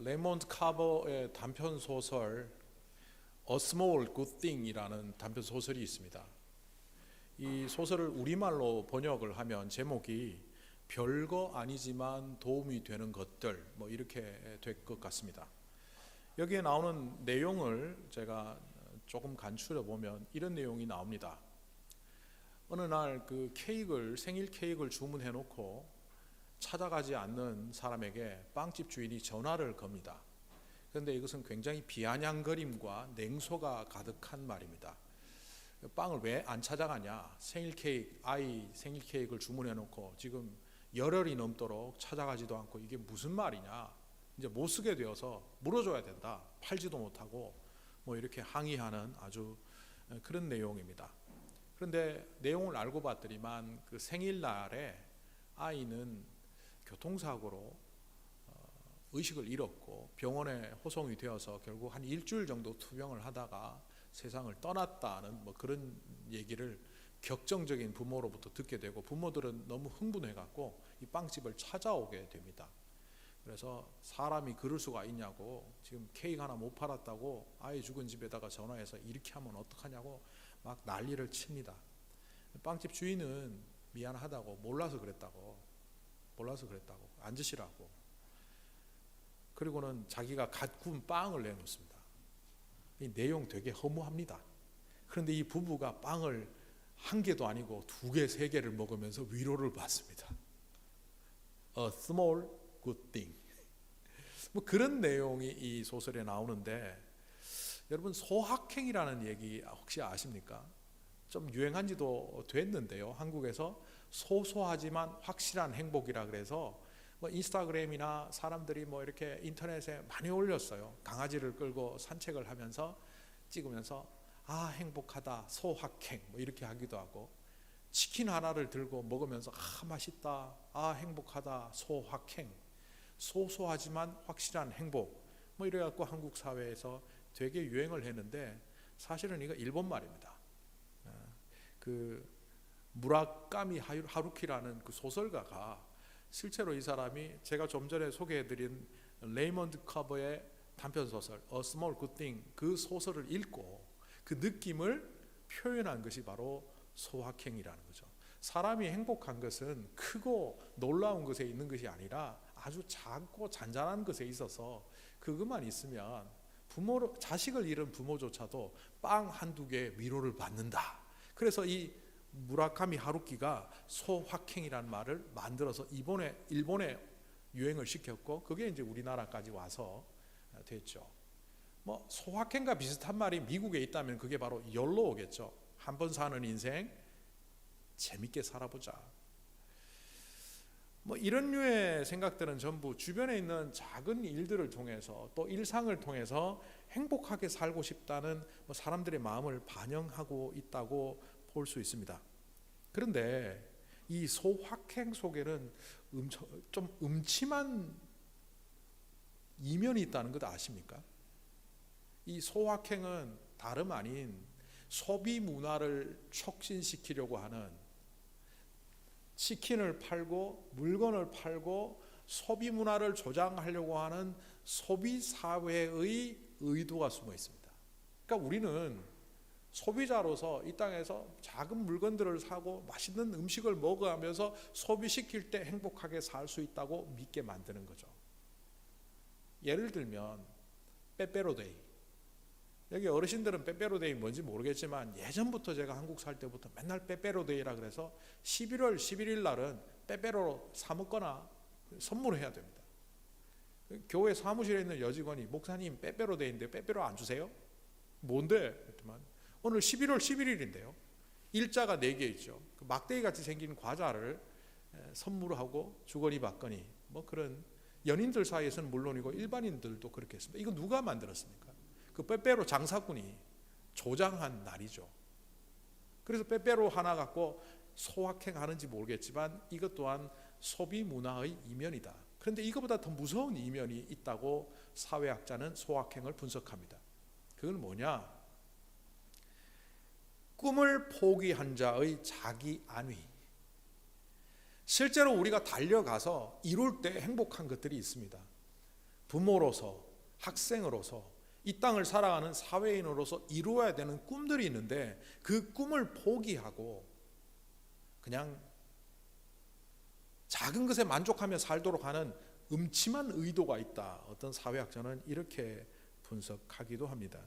레이몬드 카버의 단편 소설 A Small Good Thing이라는 단편 소설이 있습니다. 이 소설을 우리말로 번역을 하면 제목이 별거 아니지만 도움이 되는 것들 이렇게 될 것 같습니다. 여기에 나오는 내용을 제가 조금 간추려 보면 이런 내용이 나옵니다. 어느 날 그 생일 케이크를 주문해 놓고 찾아가지 않는 사람에게 빵집 주인이 전화를 겁니다. 그런데 이것은 굉장히 비아냥거림과 냉소가 가득한 말입니다. 빵을 왜 안 찾아가냐? 아이 생일 케이크를 주문해 놓고 지금 열흘이 넘도록 찾아가지도 않고 이게 무슨 말이냐? 이제 못 쓰게 되어서 물어줘야 된다. 팔지도 못하고 이렇게 항의하는 아주 그런 내용입니다. 그런데 내용을 알고 봤더니만 그 생일날에 아이는 교통사고로 의식을 잃었고 병원에 호송이 되어서 결국 한 일주일 정도 투병을 하다가 세상을 떠났다는 그런 얘기를 격정적인 부모로부터 듣게 되고 부모들은 너무 흥분해 갖고 이 빵집을 찾아오게 됩니다. 그래서 사람이 그럴 수가 있냐고, 지금 케이크 하나 못 팔았다고 아이 죽은 집에다가 전화해서 이렇게 하면 어떡하냐고 막 난리를 칩니다. 빵집 주인은 미안하다고, 몰라서 그랬다고 앉으시라고, 그리고는 자기가 갓 구운 빵을 내놓습니다. 이 내용 되게 허무합니다. 그런데 이 부부가 빵을 한 개도 아니고 2개, 3개를 먹으면서 위로를 받습니다. A small good thing. 그런 내용이 이 소설에 나오는데, 여러분 소확행이라는 얘기 혹시 아십니까? 좀 유행한 지도 됐는데요. 한국에서 소소하지만 확실한 행복이라 그래서 인스타그램이나 사람들이 이렇게 인터넷에 많이 올렸어요. 강아지를 끌고 산책을 하면서 찍으면서 아 행복하다, 소확행 이렇게 하기도 하고, 치킨 하나를 들고 먹으면서 아 맛있다, 아 행복하다, 소확행, 소소하지만 확실한 행복 이래갖고 한국 사회에서 되게 유행을 했는데, 사실은 이거 일본 말입니다. 그 무라카미 하루키라는 그 소설가가 실제로 이 사람이 제가 좀 전에 소개해드린 레이먼드 카버의 단편소설 A Small Good Thing, 그 소설을 읽고 그 느낌을 표현한 것이 바로 소확행이라는 거죠. 사람이 행복한 것은 크고 놀라운 것에 있는 것이 아니라 아주 작고 잔잔한 것에 있어서 그것만 있으면 자식을 잃은 부모조차도 빵 한두 개의 위로를 받는다. 그래서 이 무라카미 하루키가 소확행이라는 말을 만들어서 일본에 유행을 시켰고, 그게 이제 우리나라까지 와서 됐죠. 소확행과 비슷한 말이 미국에 있다면 그게 바로 YOLO겠죠. 한 번 사는 인생 재밌게 살아보자. 이런 류의 생각들은 전부 주변에 있는 작은 일들을 통해서 또 일상을 통해서 행복하게 살고 싶다는 사람들의 마음을 반영하고 있다고 볼 수 있습니다. 그런데 이 소확행 속에는 좀 음침한 이면이 있다는 것 아십니까? 이 소확행은 다름 아닌 소비 문화를 촉진시키려고 하는, 치킨을 팔고 물건을 팔고 소비 문화를 조장하려고 하는 소비 사회의 의도가 숨어 있습니다. 그러니까 우리는 소비자로서 이 땅에서 작은 물건들을 사고 맛있는 음식을 먹어가면서 소비시킬 때 행복하게 살 수 있다고 믿게 만드는 거죠. 예를 들면 빼빼로데이. 여기 어르신들은 빼빼로데이 뭔지 모르겠지만 예전부터 제가 한국 살 때부터 맨날 빼빼로데이라 그래서 11월 11일 날은 빼빼로 사 먹거나 선물해야 됩니다. 교회 사무실에 있는 여직원이 목사님 빼빼로데이인데 빼빼로 안 주세요? 뭔데? 그랬더만 오늘 11월 11일인데요. 일자가 4개 있죠. 그 막대기 같이 생긴 과자를 선물하고 주거니 받거니 그런 연인들 사이에서는 물론이고 일반인들도 그렇게 했습니다. 이거 누가 만들었습니까? 그 빼빼로 장사꾼이 조장한 날이죠. 그래서 빼빼로 하나 갖고 소확행하는지 모르겠지만 이것 또한 소비 문화의 이면이다. 그런데 이것보다 더 무서운 이면이 있다고 사회학자는 소확행을 분석합니다. 그건 뭐냐? 꿈을 포기한 자의 자기 안위. 실제로 우리가 달려가서 이룰 때 행복한 것들이 있습니다. 부모로서, 학생으로서, 이 땅을 살아가는 사회인으로서 이루어야 되는 꿈들이 있는데 그 꿈을 포기하고 그냥 작은 것에 만족하며 살도록 하는 음침한 의도가 있다. 어떤 사회학자는 이렇게 분석하기도 합니다.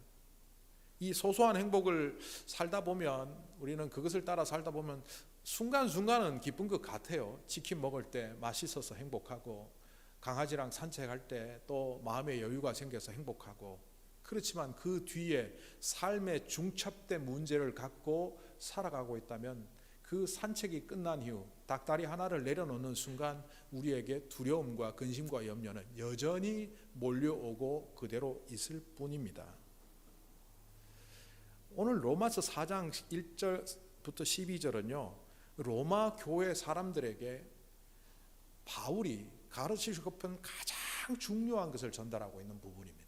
이 소소한 행복을 살다 보면, 우리는 그것을 따라 살다 보면 순간순간은 기쁜 것 같아요. 치킨 먹을 때 맛있어서 행복하고, 강아지랑 산책할 때 또 마음의 여유가 생겨서 행복하고, 그렇지만 그 뒤에 삶의 중첩된 문제를 갖고 살아가고 있다면 그 산책이 끝난 이후 닭다리 하나를 내려놓는 순간 우리에게 두려움과 근심과 염려는 여전히 몰려오고 그대로 있을 뿐입니다. 오늘 로마서 4장 1절부터 12절은요, 로마 교회 사람들에게 바울이 가르치고 싶은 가장 중요한 것을 전달하고 있는 부분입니다.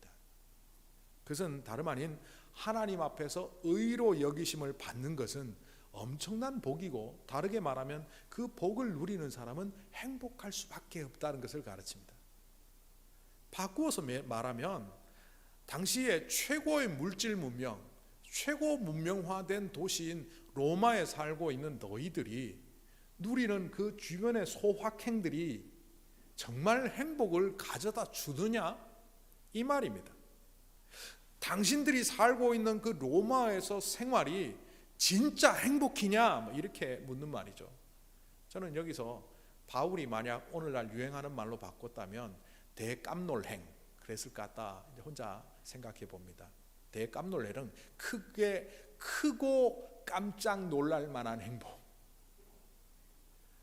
그것은 다름 아닌 하나님 앞에서 의로 여기심을 받는 것은 엄청난 복이고, 다르게 말하면 그 복을 누리는 사람은 행복할 수밖에 없다는 것을 가르칩니다. 바꾸어서 말하면 당시의 최고의 물질 문명, 최고 문명화된 도시인 로마에 살고 있는 너희들이 누리는 그 주변의 소확행들이 정말 행복을 가져다 주느냐? 이 말입니다. 당신들이 살고 있는 그 로마에서 생활이 진짜 행복이냐? 이렇게 묻는 말이죠. 저는 여기서 바울이 만약 오늘날 유행하는 말로 바꿨다면 대깜놀행 그랬을 것 같다 혼자 생각해 봅니다. 대깜놀행은 크고 깜짝 놀랄 만한 행복.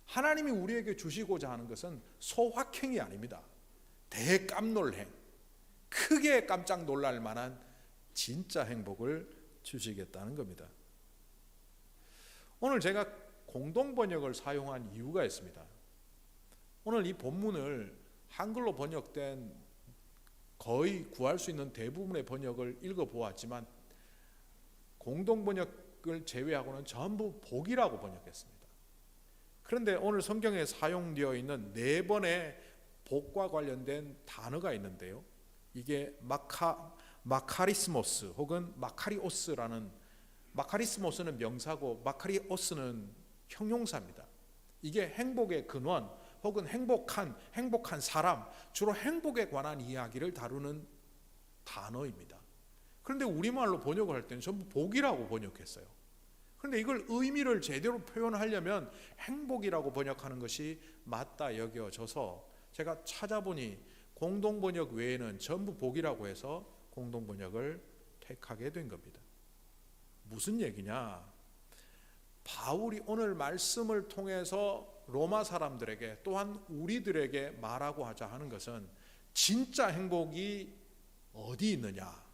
하나님이 우리에게 주시고자 하는 것은 소확행이 아닙니다. 대깜놀행, 크게 깜짝 놀랄 만한 진짜 행복을 주시겠다는 겁니다. 오늘 제가 공동번역을 사용한 이유가 있습니다. 오늘 이 본문을 한글로 번역된 거의 구할 수 있는 대부분의 번역을 읽어보았지만 공동번역을 제외하고는 전부 복이라고 번역했습니다. 그런데 오늘 성경에 사용되어 있는 4번의 복과 관련된 단어가 있는데요, 이게 마카리스모스 혹은 마카리오스라는, 마카리스모스는 명사고 마카리오스는 형용사입니다. 이게 행복의 근원 혹은 행복한 사람, 주로 행복에 관한 이야기를 다루는 단어입니다. 그런데 우리말로 번역을 할 때는 전부 복이라고 번역했어요. 그런데 이걸 의미를 제대로 표현하려면 행복이라고 번역하는 것이 맞다 여겨져서 제가 찾아보니 공동번역 외에는 전부 복이라고 해서 공동번역을 택하게 된 겁니다. 무슨 얘기냐? 바울이 오늘 말씀을 통해서 로마 사람들에게 또한 우리들에게 말하고 하자 하는 것은 진짜 행복이 어디 있느냐,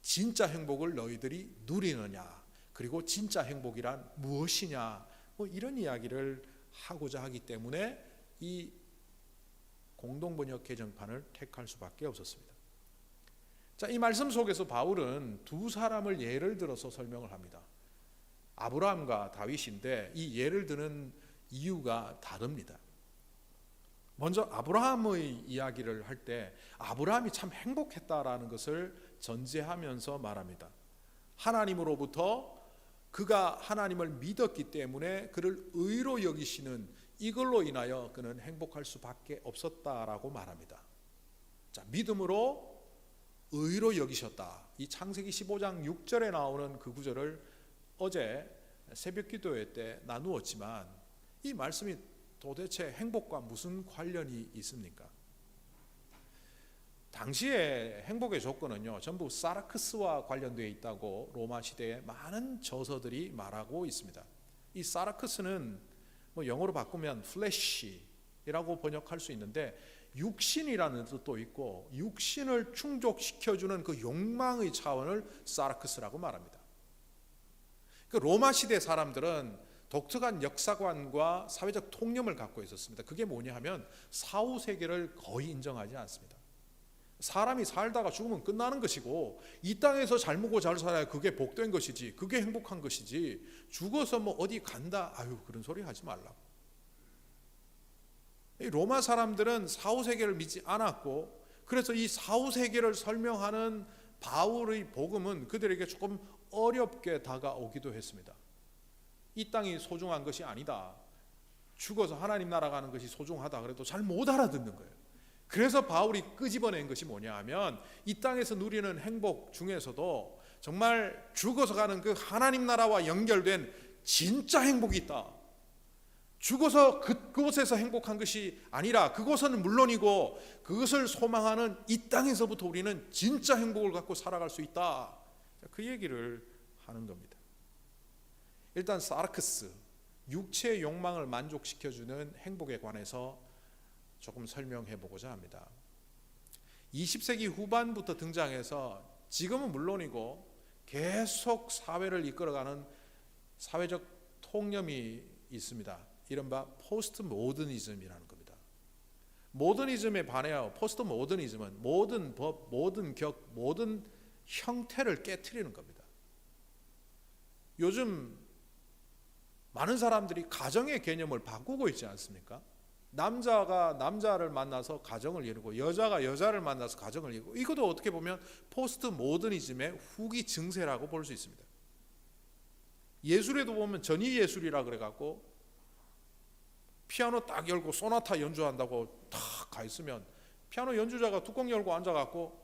진짜 행복을 너희들이 누리느냐, 그리고 진짜 행복이란 무엇이냐, 이런 이야기를 하고자 하기 때문에 이 공동번역 개정판을 택할 수밖에 없었습니다. 자, 이 말씀 속에서 바울은 2사람을 예를 들어서 설명을 합니다. 아브라함과 다윗인데 이 예를 드는 이유가 다릅니다. 먼저 아브라함의 이야기를 할 때 아브라함이 참 행복했다라는 것을 전제하면서 말합니다. 하나님으로부터 그가 하나님을 믿었기 때문에 그를 의로 여기시는 이걸로 인하여 그는 행복할 수밖에 없었다라고 말합니다. 자, 믿음으로 의로 여기셨다. 이 창세기 15장 6절에 나오는 그 구절을 어제 새벽 기도회 때 나누었지만 이 말씀이 도대체 행복과 무슨 관련이 있습니까? 당시의 행복의 조건은요, 전부 사라크스와 관련되어 있다고 로마 시대에 많은 저서들이 말하고 있습니다. 이 사라크스는 영어로 바꾸면 flesh이라고 번역할 수 있는데 육신이라는 뜻도 있고 육신을 충족시켜주는 그 욕망의 차원을 사라크스라고 말합니다. 그 로마 시대 사람들은 독특한 역사관과 사회적 통념을 갖고 있었습니다. 그게 뭐냐 하면 사후세계를 거의 인정하지 않습니다. 사람이 살다가 죽으면 끝나는 것이고 이 땅에서 잘 먹고 잘 살아야 그게 복된 것이지, 그게 행복한 것이지, 죽어서 어디 간다, 아유 그런 소리 하지 말라고. 이 로마 사람들은 사후세계를 믿지 않았고 그래서 이 사후세계를 설명하는 바울의 복음은 그들에게 조금 어렵게 다가오기도 했습니다. 이 땅이 소중한 것이 아니다, 죽어서 하나님 나라 가는 것이 소중하다 그래도 잘 못 알아듣는 거예요. 그래서 바울이 끄집어낸 것이 뭐냐 하면 이 땅에서 누리는 행복 중에서도 정말 죽어서 가는 그 하나님 나라와 연결된 진짜 행복이 있다. 죽어서 그곳에서 행복한 것이 아니라 그곳은 물론이고 그것을 소망하는 이 땅에서부터 우리는 진짜 행복을 갖고 살아갈 수 있다. 그 얘기를 하는 겁니다. 일단 사르크스, 육체의 욕망을 만족시켜주는 행복에 관해서 조금 설명해 보고자 합니다. 20세기 후반부터 등장해서 지금은 물론이고 계속 사회를 이끌어가는 사회적 통념이 있습니다. 이른바 포스트 모더니즘이라는 겁니다. 모더니즘에 반해요. 포스트 모더니즘은 모든 법, 모든 격, 모든 형태를 깨트리는 겁니다. 요즘 많은 사람들이 가정의 개념을 바꾸고 있지 않습니까? 남자가 남자를 만나서 가정을 이루고 여자가 여자를 만나서 가정을 이루고, 이것도 어떻게 보면 포스트 모더니즘의 후기 증세라고 볼 수 있습니다. 예술에도 보면 전위 예술이라 그래갖고 피아노 딱 열고 소나타 연주한다고 탁 가 있으면 피아노 연주자가 뚜껑 열고 앉아갖고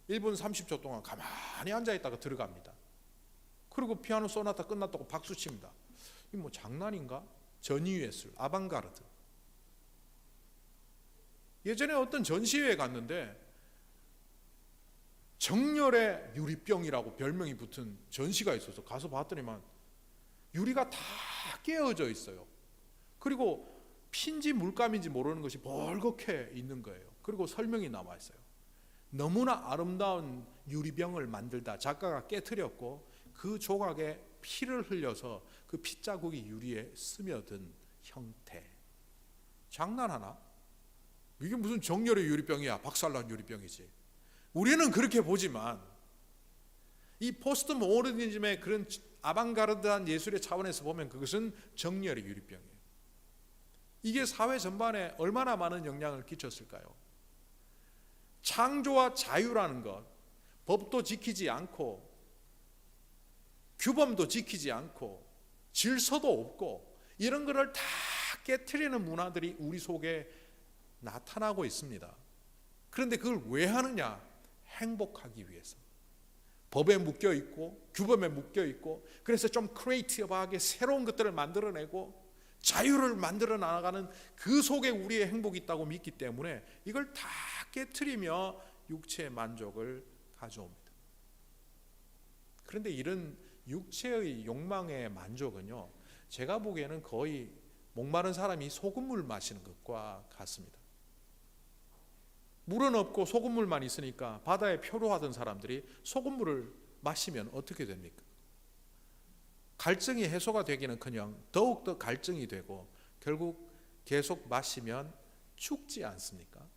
1분 30초 동안 가만히 앉아있다가 들어갑니다. 그리고 피아노 소나타 끝났다고 박수 칩니다. 이 뭐 장난인가? 전위 예술, 아방가르드. 예전에 어떤 전시회에 갔는데 정열의 유리병이라고 별명이 붙은 전시가 있어서 가서 봤더니만 유리가 다 깨어져 있어요. 그리고 핀지 물감인지 모르는 것이 벌겋게 있는 거예요. 그리고 설명이 나와 있어요. 너무나 아름다운 유리병을 만들다 작가가 깨트렸고 그 조각에 피를 흘려서 그 핏자국이 유리에 스며든 형태. 장난하나? 이게 무슨 정열의 유리병이야. 박살난 유리병이지. 우리는 그렇게 보지만 이 포스트 모더니즘의 그런 아방가르드한 예술의 차원에서 보면 그것은 정열의 유리병이에요. 이게 사회 전반에 얼마나 많은 영향을 끼쳤을까요? 창조와 자유라는 것, 법도 지키지 않고 규범도 지키지 않고 질서도 없고 이런 것을 다 깨트리는 문화들이 우리 속에 나타나고 있습니다. 그런데 그걸 왜 하느냐? 행복하기 위해서. 법에 묶여 있고 규범에 묶여 있고, 그래서 좀 크리에이티브하게 새로운 것들을 만들어내고 자유를 만들어 나가는 그 속에 우리의 행복이 있다고 믿기 때문에 이걸 다 깨트리며 육체의 만족을 가져옵니다. 그런데 이런 육체의 욕망의 만족은요, 제가 보기에는 거의 목마른 사람이 소금물 마시는 것과 같습니다. 물은 없고 소금물만 있으니까 바다에 표류하던 사람들이 소금물을 마시면 어떻게 됩니까? 갈증이 해소가 되기는커녕 더욱더 갈증이 되고 결국 계속 마시면 죽지 않습니까?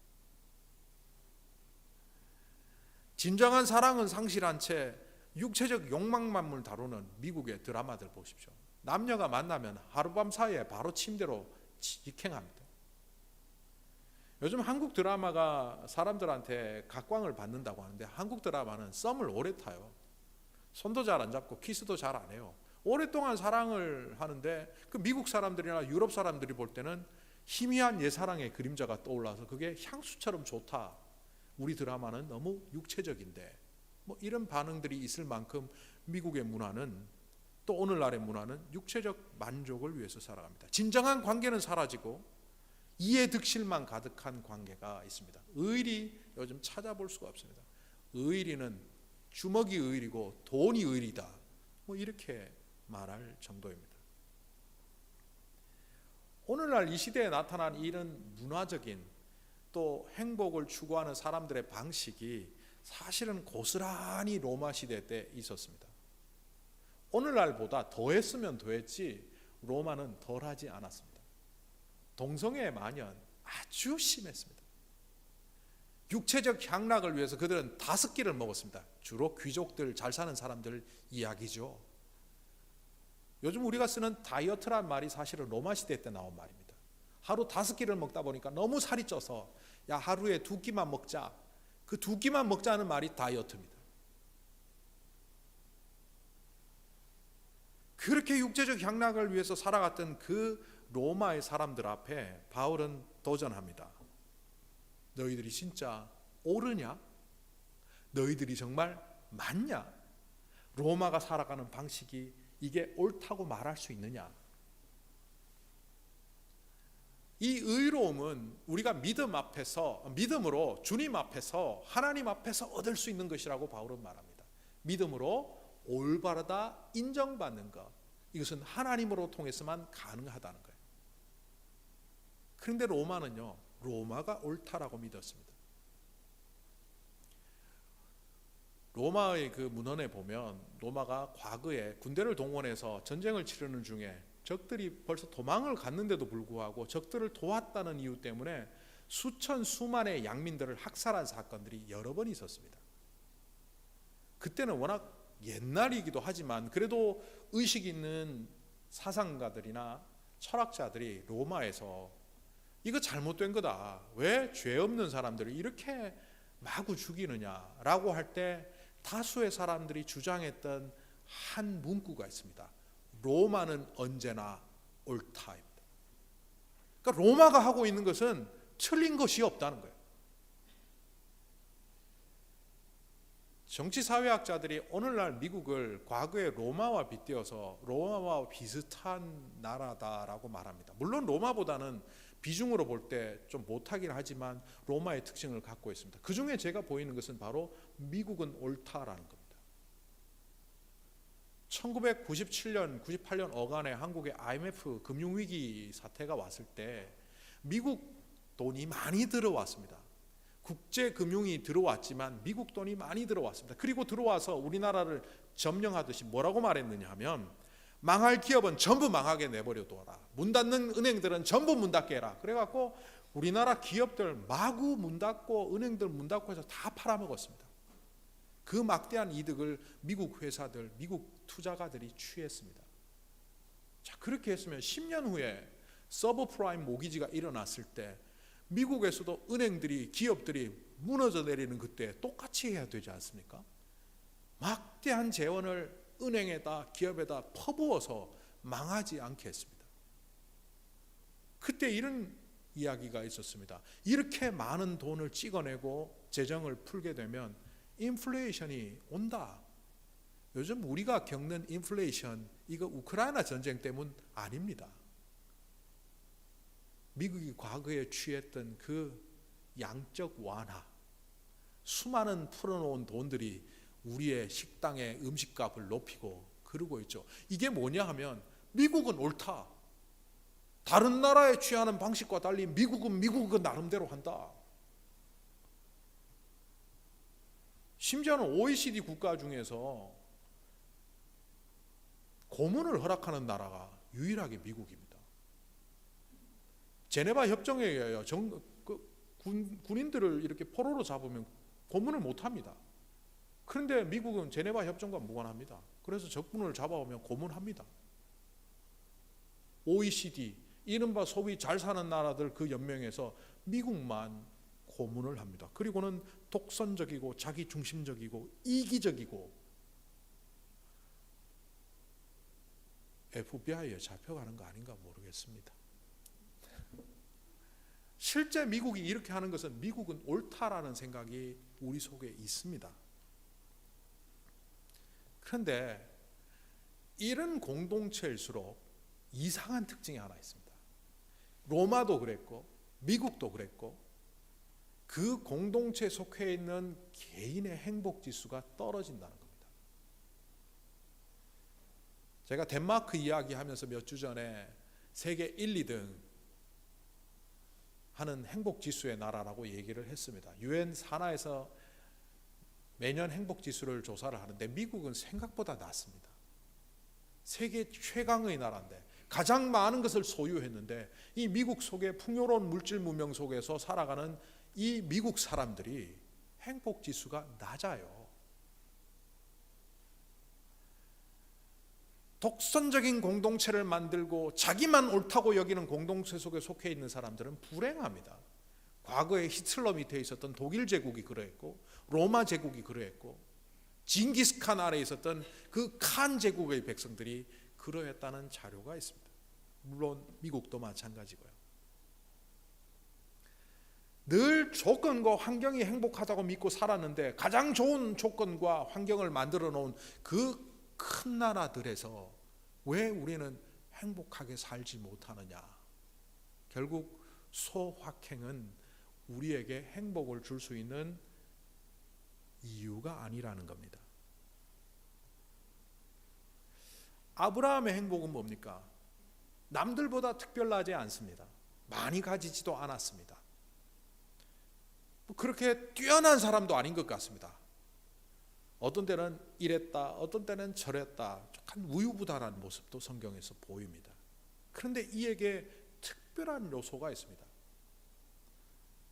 진정한 사랑은 상실한 채 육체적 욕망만을 다루는 미국의 드라마들 보십시오. 남녀가 만나면 하룻밤 사이에 바로 침대로 직행합니다. 요즘 한국 드라마가 사람들한테 각광을 받는다고 하는데 한국 드라마는 썸을 오래 타요. 손도 잘 안 잡고 키스도 잘 안 해요. 오랫동안 사랑을 하는데 그 미국 사람들이나 유럽 사람들이 볼 때는 희미한 옛사랑의 그림자가 떠올라서 그게 향수처럼 좋다. 우리 드라마는 너무 육체적인데, 뭐 이런 반응들이 있을 만큼 미국의 문화는, 또 오늘날의 문화는 육체적 만족을 위해서 살아갑니다. 진정한 관계는 사라지고 이해득실만 가득한 관계가 있습니다. 의리 요즘 찾아볼 수가 없습니다. 의리는 주먹이 의리고 돈이 의리다, 뭐 이렇게 말할 정도입니다. 오늘날 이 시대에 나타난 이런 문화적인 또 행복을 추구하는 사람들의 방식이 사실은 고스란히 로마 시대 때 있었습니다. 오늘날보다 더했으면 더했지 로마는 덜하지 않았습니다. 동성애의 만연 아주 심했습니다. 육체적 향락을 위해서 그들은 5끼를 먹었습니다. 주로 귀족들, 잘 사는 사람들 이야기죠. 요즘 우리가 쓰는 다이어트란 말이 사실은 로마 시대 때 나온 말입니다. 하루 5끼를 먹다 보니까 너무 살이 쪄서 야 하루에 2끼만 먹자. 그 2끼만 먹자는 말이 다이어트입니다. 그렇게 육체적 향락을 위해서 살아갔던 그 로마의 사람들 앞에 바울은 도전합니다. 너희들이 진짜 옳으냐? 너희들이 정말 맞냐? 로마가 살아가는 방식이 이게 옳다고 말할 수 있느냐? 이 의로움은 우리가 믿음으로 주님 앞에서 하나님 앞에서 얻을 수 있는 것이라고 바울은 말합니다. 믿음으로 올바르다 인정받는 것, 이것은 하나님으로 통해서만 가능하다는 거예요. 그런데 로마는요, 로마가 옳다라고 믿었습니다. 로마의 그 문헌에 보면 로마가 과거에 군대를 동원해서 전쟁을 치르는 중에 적들이 벌써 도망을 갔는데도 불구하고 적들을 도왔다는 이유 때문에 수만의 양민들을 학살한 사건들이 여러 번 있었습니다. 그때는 워낙 옛날이기도 하지만 그래도 의식 있는 사상가들이나 철학자들이 로마에서 이거 잘못된 거다. 왜 죄 없는 사람들을 이렇게 마구 죽이느냐라고 할 때 다수의 사람들이 주장했던 한 문구가 있습니다. 로마는 언제나 옳다입니다. 그러니까 로마가 하고 있는 것은 틀린 것이 없다는 거예요. 정치사회학자들이 오늘날 미국을 과거의 로마와 빗대어서 로마와 비슷한 나라다라고 말합니다. 물론 로마보다는 비중으로 볼 때 좀 못하긴 하지만 로마의 특징을 갖고 있습니다. 그 중에 제가 보이는 것은 바로 미국은 옳다라는 겁니다. 1997년, 98년 어간에 한국의 IMF 금융위기 사태가 왔을 때 미국 돈이 많이 들어왔습니다. 국제금융이 들어왔지만 미국 돈이 많이 들어왔습니다. 그리고 들어와서 우리나라를 점령하듯이 뭐라고 말했느냐 하면 망할 기업은 전부 망하게 내버려둬라. 문 닫는 은행들은 전부 문 닫게 해라. 그래갖고 우리나라 기업들 마구 문 닫고 은행들 문 닫고 해서 다 팔아먹었습니다. 그 막대한 이득을 미국 회사들, 미국 투자가들이 취했습니다. 자, 그렇게 했으면 10년 후에 서브프라임 모기지가 일어났을 때 미국에서도 은행들이, 기업들이 무너져 내리는 그때 똑같이 해야 되지 않습니까? 막대한 재원을 은행에다, 기업에다 퍼부어서 망하지 않게 했습니다. 그때 이런 이야기가 있었습니다. 이렇게 많은 돈을 찍어내고 재정을 풀게 되면 인플레이션이 온다. 요즘 우리가 겪는 인플레이션, 이거 우크라이나 전쟁 때문 아닙니다. 미국이 과거에 취했던 그 양적 완화, 수많은 풀어놓은 돈들이 우리의 식당의 음식값을 높이고 그러고 있죠. 이게 뭐냐 하면 미국은 옳다. 다른 나라에 취하는 방식과 달리 미국은 나름대로 한다. 심지어는 OECD 국가 중에서 고문을 허락하는 나라가 유일하게 미국입니다. 제네바 협정에 의하여 군인들을 이렇게 포로로 잡으면 고문을 못합니다. 그런데 미국은 제네바 협정과 무관합니다. 그래서 적군을 잡아오면 고문합니다. OECD, 이른바 소위 잘 사는 나라들 그 연맹에서 미국만 고문을 합니다. 그리고는 독선적이고 자기중심적이고 이기적이고 FBI에 잡혀가는 거 아닌가 모르겠습니다. 실제 미국이 이렇게 하는 것은 미국은 옳다라는 생각이 우리 속에 있습니다. 그런데 이런 공동체일수록 이상한 특징이 하나 있습니다. 로마도 그랬고 미국도 그랬고 그 공동체에 속해 있는 개인의 행복 지수가 떨어진다는 겁니다. 제가 덴마크 이야기하면서 몇 주 전에 세계 1, 2등 하는 행복 지수의 나라라고 얘기를 했습니다. 유엔 산하에서 매년 행복 지수를 조사를 하는데 미국은 생각보다 낮습니다. 세계 최강의 나라인데 가장 많은 것을 소유했는데 이 미국 속의 풍요로운 물질 문명 속에서 살아가는 이 미국 사람들이 행복 지수가 낮아요. 독선적인 공동체를 만들고 자기만 옳다고 여기는 공동체 속에 속해 있는 사람들은 불행합니다. 과거에 히틀러 밑에 있었던 독일 제국이 그러했고, 로마 제국이 그러했고, 징기스칸 아래에 있었던 그 칸 제국의 백성들이 그러했다는 자료가 있습니다. 물론 미국도 마찬가지고요. 늘 조건과 환경이 행복하다고 믿고 살았는데 가장 좋은 조건과 환경을 만들어 놓은 그 큰 나라들에서 왜 우리는 행복하게 살지 못하느냐? 결국 소확행은 우리에게 행복을 줄 수 있는 이유가 아니라는 겁니다. 아브라함의 행복은 뭡니까? 남들보다 특별하지 않습니다. 많이 가지지도 않았습니다. 그렇게 뛰어난 사람도 아닌 것 같습니다. 어떤 때는 이랬다, 어떤 때는 저랬다, 약간 우유부단한 모습도 성경에서 보입니다. 그런데 이에게 특별한 요소가 있습니다.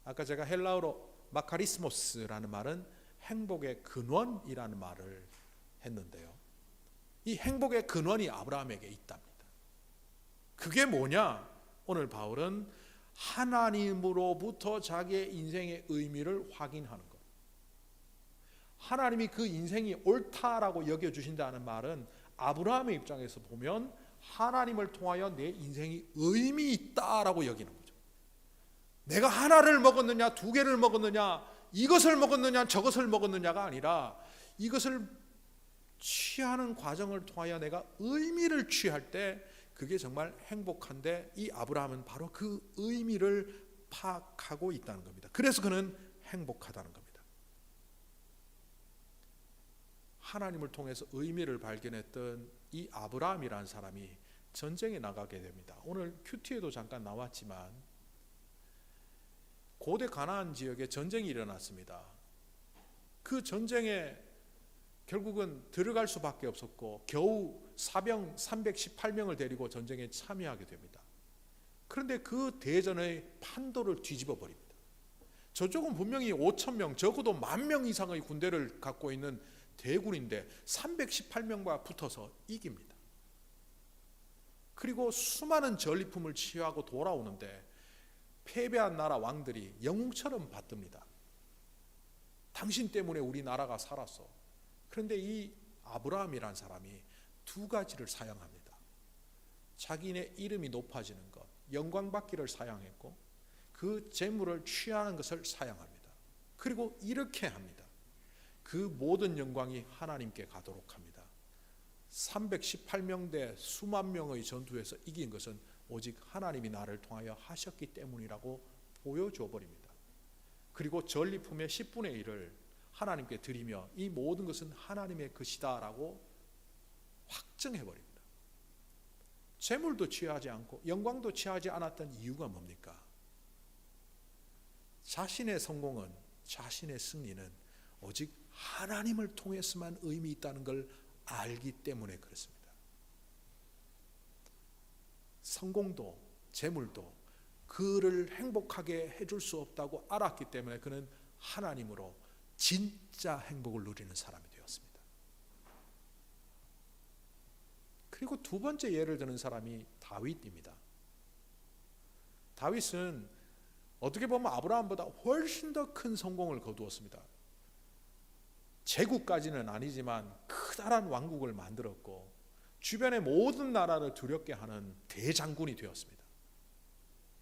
아까 제가 헬라어로 마카리스모스라는 말은 행복의 근원이라는 말을 했는데요, 이 행복의 근원이 아브라함에게 있답니다. 그게 뭐냐? 오늘 바울은 하나님으로부터 자기의 인생의 의미를 확인하는 것. 하나님이 그 인생이 옳다라고 여겨주신다는 말은 아브라함의 입장에서 보면 하나님을 통하여 내 인생이 의미 있다라고 여기는 거죠. 내가 하나를 먹었느냐, 두 개를 먹었느냐, 이것을 먹었느냐, 저것을 먹었느냐가 아니라 이것을 취하는 과정을 통하여 내가 의미를 취할 때 그게 정말 행복한데, 이 아브라함은 바로 그 의미를 파악하고 있다는 겁니다. 그래서 그는 행복하다는 겁니다. 하나님을 통해서 의미를 발견했던 이 아브라함이라는 사람이 전쟁에 나가게 됩니다. 오늘 큐티에도 잠깐 나왔지만 고대 가나안 지역에 전쟁이 일어났습니다. 그 전쟁에 결국은 들어갈 수밖에 없었고 겨우 사병 318명을 데리고 전쟁에 참여하게 됩니다. 그런데 그 대전의 판도를 뒤집어 버립니다. 저쪽은 분명히 5,000명, 적어도 10,000명 이상의 군대를 갖고 있는 대군인데 318명과 붙어서 이깁니다. 그리고 수많은 전리품을 취하고 돌아오는데 패배한 나라 왕들이 영웅처럼 받듭니다. 당신 때문에 우리 나라가 살았어. 그런데 이 아브라함이란 사람이 두 가지를 사양합니다. 자기네 이름이 높아지는 것, 영광받기를 사양했고, 그 재물을 취하는 것을 사양합니다. 그리고 이렇게 합니다. 그 모든 영광이 하나님께 가도록 합니다. 318명 대 수만 명의 전투에서 이긴 것은 오직 하나님이 나를 통하여 하셨기 때문이라고 보여줘 버립니다. 그리고 전리품의 10분의 1을 하나님께 드리며 이 모든 것은 하나님의 것이다라고 확증해 버립니다. 재물도 취하지 않고 영광도 취하지 않았던 이유가 뭡니까? 자신의 성공은, 자신의 승리는 오직 하나님을 통해서만 의미 있다는 걸 알기 때문에 그렇습니다. 성공도 재물도 그를 행복하게 해줄 수 없다고 알았기 때문에 그는 하나님으로 진짜 행복을 누리는 사람이 되었습니다. 그리고 두 번째 예를 드는 사람이 다윗입니다. 다윗은 어떻게 보면 아브라함보다 훨씬 더 큰 성공을 거두었습니다. 제국까지는 아니지만 크다란 왕국을 만들었고 주변의 모든 나라를 두렵게 하는 대장군이 되었습니다.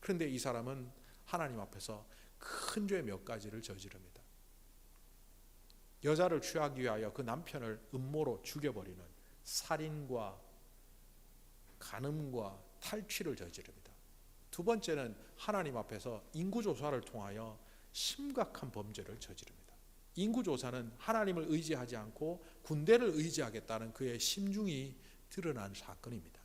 그런데 이 사람은 하나님 앞에서 큰 죄 몇 가지를 저지릅니다. 여자를 취하기 위하여 그 남편을 음모로 죽여버리는 살인과 간음과 탈취를 저지릅니다. 두 번째는 하나님 앞에서 인구조사를 통하여 심각한 범죄를 저지릅니다. 인구조사는 하나님을 의지하지 않고 군대를 의지하겠다는 그의 심중이 드러난 사건입니다.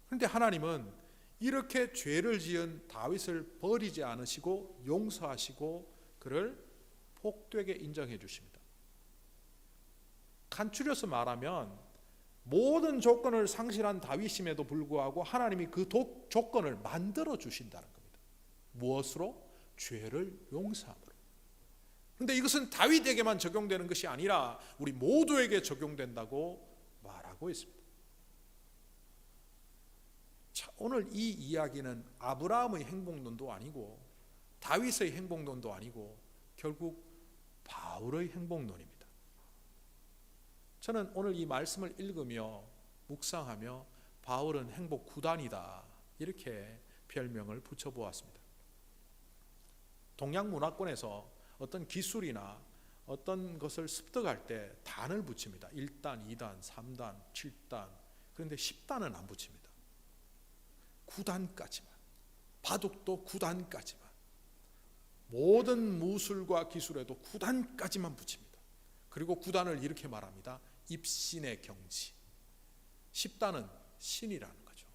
그런데 하나님은 이렇게 죄를 지은 다윗을 버리지 않으시고 용서하시고 그를 복되게 인정해 주십니다. 간추려서 말하면 모든 조건을 상실한 다윗임에도 불구하고 하나님이 그 조건을 만들어 주신다는 겁니다. 무엇으로? 죄를 용서함으로. 그런데 이것은 다윗에게만 적용되는 것이 아니라 우리 모두에게 적용된다고 하고 있습니다. 자, 오늘 이 이야기는 아브라함의 행복론도 아니고 다윗의 행복론도 아니고 결국 바울의 행복론입니다. 저는 오늘 이 말씀을 읽으며 묵상하며 바울은 행복 구단이다 이렇게 별명을 붙여보았습니다. 동양 문화권에서 어떤 기술이나 어떤 것을 습득할 때 단을 붙입니다. 1단, 2단, 3단, 7단. 그런데 10단은 안 붙입니다. 9단까지만. 바둑도 9단까지만. 모든 무술과 기술에도 9단까지만 붙입니다. 그리고 9단을 이렇게 말합니다. 입신의 경지. 10단은 신이라는 거죠.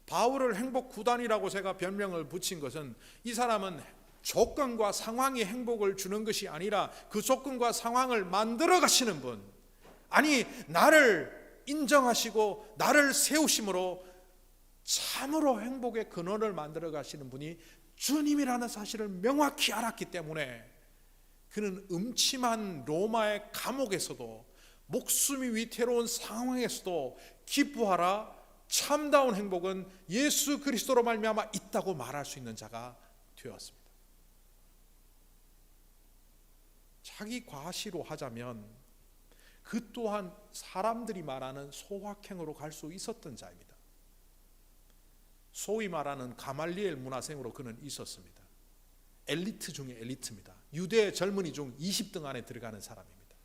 바울을 행복 9단이라고 제가 별명을 붙인 것은 이 사람은 조건과 상황이 행복을 주는 것이 아니라 그 조건과 상황을 만들어 가시는 분, 아니 나를 인정하시고 나를 세우심으로 참으로 행복의 근원을 만들어 가시는 분이 주님이라는 사실을 명확히 알았기 때문에 그는 음침한 로마의 감옥에서도 목숨이 위태로운 상황에서도 기뻐하라, 참다운 행복은 예수 그리스도로 말미암아 있다고 말할 수 있는 자가 되었습니다. 자기 과시로 하자면 그 또한 사람들이 말하는 소확행으로 갈 수 있었던 자입니다. 소위 말하는 가말리엘 문화생으로 그는 있었습니다. 엘리트 중에 엘리트입니다. 유대 젊은이 중 20등 안에 들어가는 사람입니다.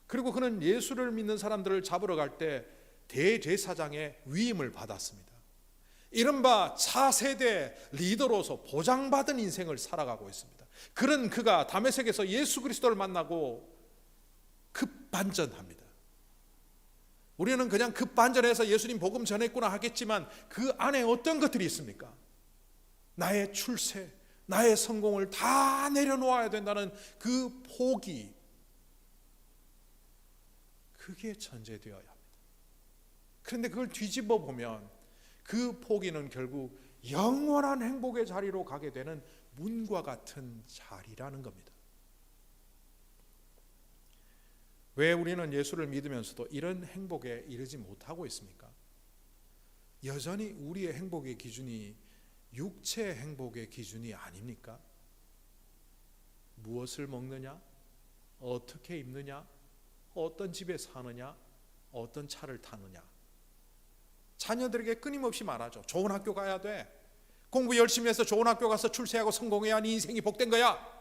그리고 그는 예수를 믿는 사람들을 잡으러 갈 때 대제사장의 위임을 받았습니다. 이른바 차세대 리더로서 보장받은 인생을 살아가고 있습니다. 그런 그가 다메섹에서 예수 그리스도를 만나고 급반전합니다. 우리는 그냥 급반전해서 예수님 복음 전했구나 하겠지만 그 안에 어떤 것들이 있습니까? 나의 출세, 나의 성공을 다 내려놓아야 된다는 그 포기, 그게 전제되어야 합니다. 그런데 그걸 뒤집어 보면 그 포기는 결국 영원한 행복의 자리로 가게 되는 문과 같은 자리라는 겁니다. 왜 우리는 예수를 믿으면서도 이런 행복에 이르지 못하고 있습니까? 여전히 우리의 행복의 기준이 육체의 행복의 기준이 아닙니까? 무엇을 먹느냐? 어떻게 입느냐? 어떤 집에 사느냐? 어떤 차를 타느냐? 자녀들에게 끊임없이 말하죠. 좋은 학교 가야 돼. 공부 열심히 해서 좋은 학교 가서 출세하고 성공해야 네 인생이 복된 거야.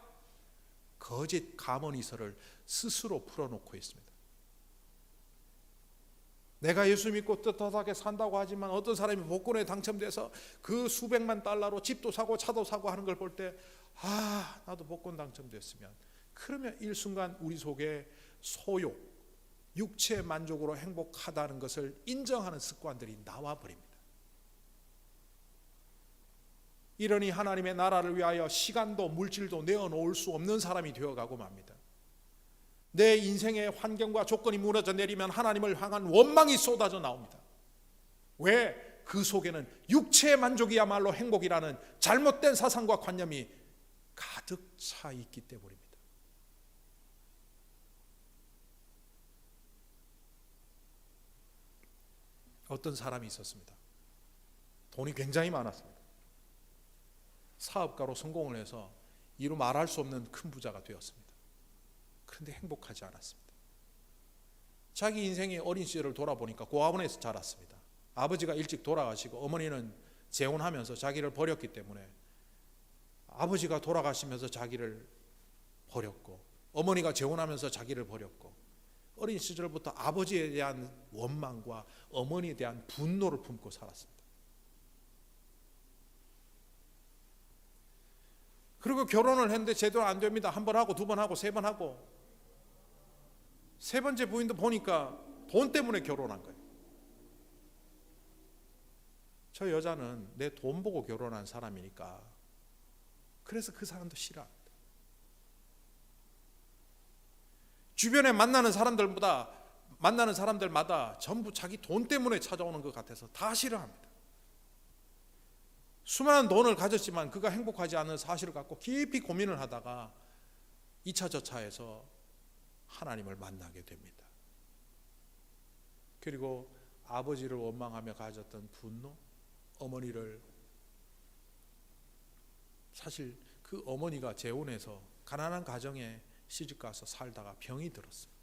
거짓 가문이설을 스스로 풀어놓고 있습니다. 내가 예수 믿고 떳떳하게 산다고 하지만 어떤 사람이 복권에 당첨돼서 그 수백만 달러로 집도 사고 차도 사고 하는 걸 볼 때 나도 복권 당첨됐으면, 그러면 일순간 우리 속에 소욕, 육체의 만족으로 행복하다는 것을 인정하는 습관들이 나와버립니다. 이러니 하나님의 나라를 위하여 시간도 물질도 내어놓을 수 없는 사람이 되어가고 맙니다. 내 인생의 환경과 조건이 무너져 내리면 하나님을 향한 원망이 쏟아져 나옵니다. 왜? 그 속에는 육체의 만족이야말로 행복이라는 잘못된 사상과 관념이 가득 차 있기 때문입니다. 어떤 사람이 있었습니다. 돈이 굉장히 많았습니다. 사업가로 성공을 해서 이루 말할 수 없는 큰 부자가 되었습니다. 그런데 행복하지 않았습니다. 자기 인생의 어린 시절을 돌아보니까 고아원에서 자랐습니다. 아버지가 일찍 돌아가시고 어머니는 재혼하면서 자기를 버렸기 때문에 아버지가 돌아가시면서 자기를 버렸고 어머니가 재혼하면서 자기를 버렸고 어린 시절부터 아버지에 대한 원망과 어머니에 대한 분노를 품고 살았습니다. 그리고 결혼을 했는데 제대로 안 됩니다. 한 번 하고 두 번 하고 세 번 하고, 세 번째 부인도 보니까 돈 때문에 결혼한 거예요. 저 여자는 내 돈 보고 결혼한 사람이니까 그래서 그 사람도 싫어합니다. 주변에 만나는 사람들마다 전부 자기 돈 때문에 찾아오는 것 같아서 다 싫어합니다. 수많은 돈을 가졌지만 그가 행복하지 않은 사실을 갖고 깊이 고민을 하다가 2차 저차에서 하나님을 만나게 됩니다. 그리고 아버지를 원망하며 가졌던 분노, 어머니를, 사실 그 어머니가 재혼해서 가난한 가정에 시집가서 살다가 병이 들었어요.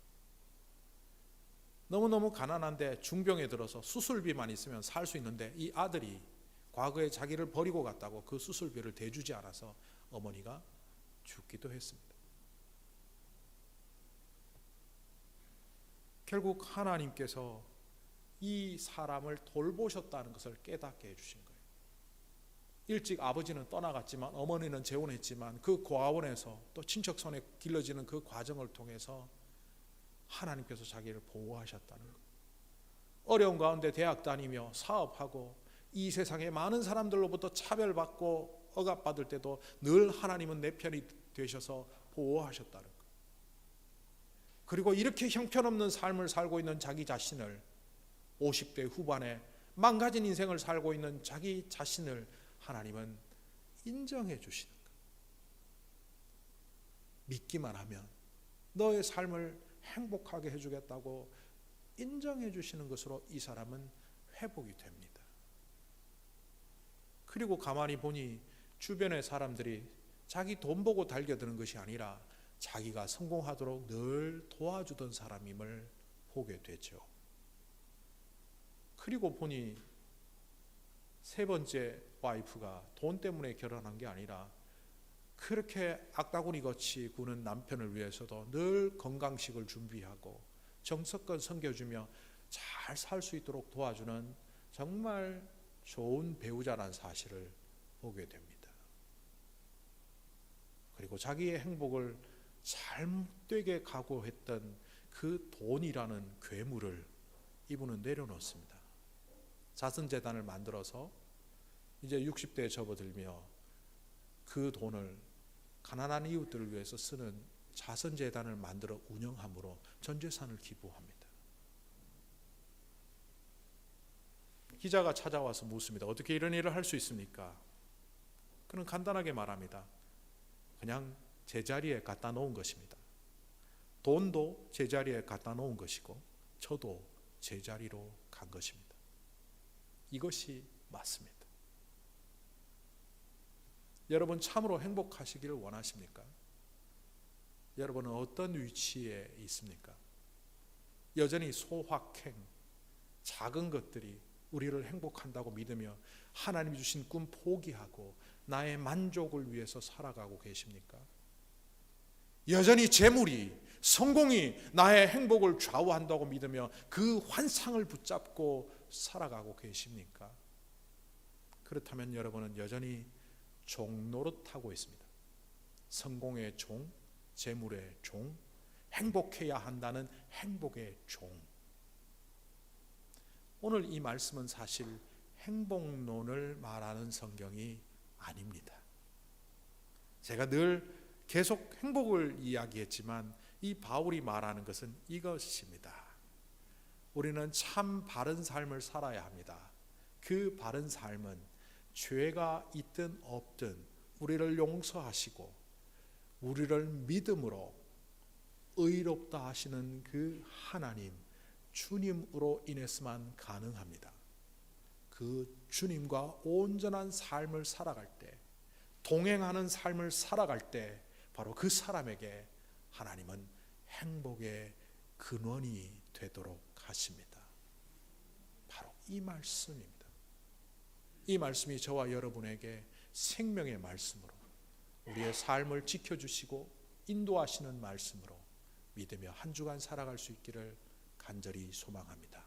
너무너무 가난한데 중병에 들어서 수술비만 있으면 살 수 있는데 이 아들이 과거에 자기를 버리고 갔다고 그 수술비를 대주지 않아서 어머니가 죽기도 했습니다. 결국 하나님께서 이 사람을 돌보셨다는 것을 깨닫게 해주신 거예요. 일찍 아버지는 떠나갔지만 어머니는 재혼했지만 그 고아원에서 또 친척 손에 길러지는 그 과정을 통해서 하나님께서 자기를 보호하셨다는 것. 어려운 가운데 대학 다니며 사업하고 이 세상에 많은 사람들로부터 차별받고 억압받을 때도 늘 하나님은 내 편이 되셔서 보호하셨다는 것. 그리고 이렇게 형편없는 삶을 살고 있는 자기 자신을, 50대 후반에 망가진 인생을 살고 있는 자기 자신을 하나님은 인정해 주시는 것. 믿기만 하면 너의 삶을 행복하게 해주겠다고 인정해 주시는 것으로 이 사람은 회복이 됩니다. 그리고 가만히 보니 주변의 사람들이 자기 돈 보고 달겨드는 것이 아니라 자기가 성공하도록 늘 도와주던 사람임을 보게 되죠. 그리고 보니 세 번째 와이프가 돈 때문에 결혼한 게 아니라 그렇게 악다구니 같이 구는 남편을 위해서도 늘 건강식을 준비하고 정성껏 섬겨주며 잘 살 수 있도록 도와주는 정말 좋은 배우자라는 사실을 보게 됩니다. 그리고 자기의 행복을 잘못되게 각오했던 그 돈이라는 괴물을 이분은 내려놓습니다. 자선재단을 만들어서 이제 60대에 접어들며 그 돈을 가난한 이웃들을 위해서 쓰는 자선재단을 만들어 운영함으로 전 재산을 기부합니다. 기자가 찾아와서 묻습니다. 어떻게 이런 일을 할 수 있습니까? 그는 간단하게 말합니다. 그냥 제자리에 갖다 놓은 것입니다. 돈도 제자리에 갖다 놓은 것이고 저도 제자리로 간 것입니다. 이것이 맞습니다. 여러분 참으로 행복하시기를 원하십니까? 여러분은 어떤 위치에 있습니까? 여전히 소확행, 작은 것들이 우리를 행복한다고 믿으며 하나님이 주신 꿈 포기하고 나의 만족을 위해서 살아가고 계십니까? 여전히 재물이, 성공이 나의 행복을 좌우한다고 믿으며 그 환상을 붙잡고 살아가고 계십니까? 그렇다면 여러분은 여전히 종 노릇하고 있습니다. 성공의 종, 재물의 종, 행복해야 한다는 행복의 종. 오늘 이 말씀은 사실 행복론을 말하는 성경이 아닙니다. 제가 늘 계속 행복을 이야기했지만 이 바울이 말하는 것은 이것입니다. 우리는 참 바른 삶을 살아야 합니다. 그 바른 삶은 죄가 있든 없든 우리를 용서하시고 우리를 믿음으로 의롭다 하시는 그 하나님, 주님으로 인해서만 가능합니다. 그 주님과 온전한 삶을 살아갈 때, 동행하는 삶을 살아갈 때 바로 그 사람에게 하나님은 행복의 근원이 되도록 하십니다. 바로 이 말씀입니다. 이 말씀이 저와 여러분에게 생명의 말씀으로 우리의 삶을 지켜주시고 인도하시는 말씀으로 믿으며 한 주간 살아갈 수 있기를 간절히 소망합니다.